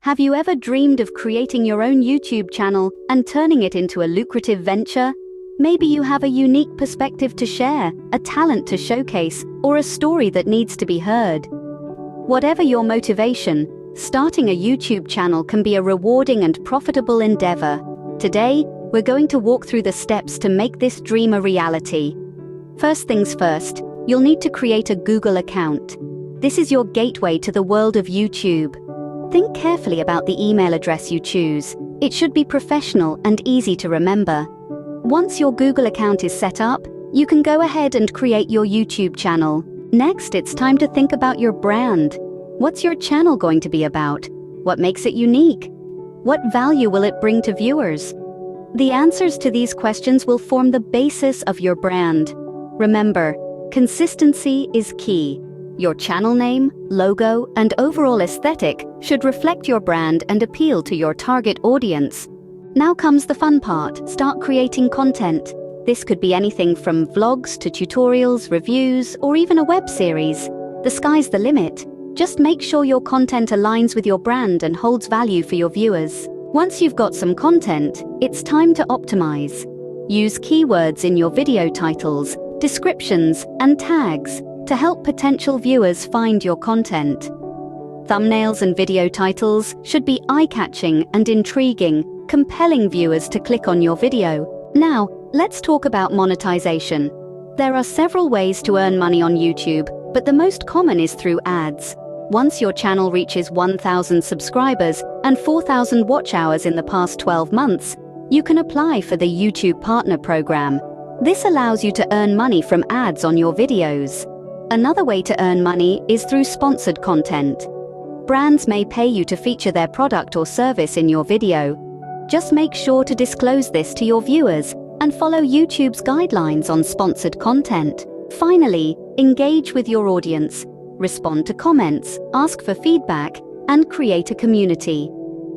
Have you ever dreamed of creating your own YouTube channel and turning it into a lucrative venture? Maybe you have a unique perspective to share, a talent to showcase, or a story that needs to be heard. Whatever your motivation, starting a YouTube channel can be a rewarding and profitable endeavor. Today, we're going to walk through the steps to make this dream a reality. First things first, you'll need to create a Google account. This is your gateway to the world of YouTube. Think carefully about the email address you choose. It should be professional and easy to remember. Once your Google account is set up, you can go ahead and create your YouTube channel. Next, it's time to think about your brand. What's your channel going to be about? What makes it unique? What value will it bring to viewers? The answers to these questions will form the basis of your brand. Remember, consistency is key. Your channel name, logo, and overall aesthetic should reflect your brand and appeal to your target audience. Now comes the fun part. Start creating content. This could be anything from vlogs to tutorials, reviews, or even a web series. The sky's the limit. Just make sure your content aligns with your brand and holds value for your viewers. Once you've got some content, it's time to optimize. Use keywords in your video titles, descriptions, and tags to help potential viewers find your content. Thumbnails and video titles should be eye-catching and intriguing, compelling viewers to click on your video. Now, let's talk about monetization. There are several ways to earn money on YouTube, but the most common is through ads. Once your channel reaches 1,000 subscribers and 4,000 watch hours in the past 12 months, you can apply for the YouTube Partner Program. This allows you to earn money from ads on your videos. Another way to earn money is through sponsored content. Brands may pay you to feature their product or service in your video. Just make sure to disclose this to your viewers and follow YouTube's guidelines on sponsored content. Finally, engage with your audience. Respond to comments, ask for feedback, and create a community.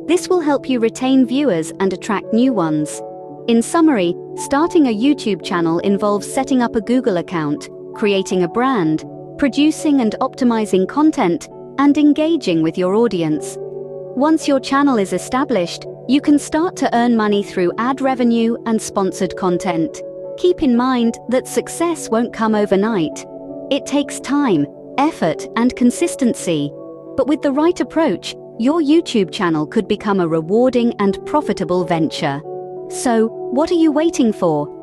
This will help you retain viewers and attract new ones. In summary, starting a YouTube channel involves setting up a Google account, creating a brand, producing and optimizing content, and engaging with your audience. Once your channel is established, you can start to earn money through ad revenue and sponsored content. Keep in mind that success won't come overnight. It takes time, effort, and consistency. But with the right approach, your YouTube channel could become a rewarding and profitable venture. So, what are you waiting for?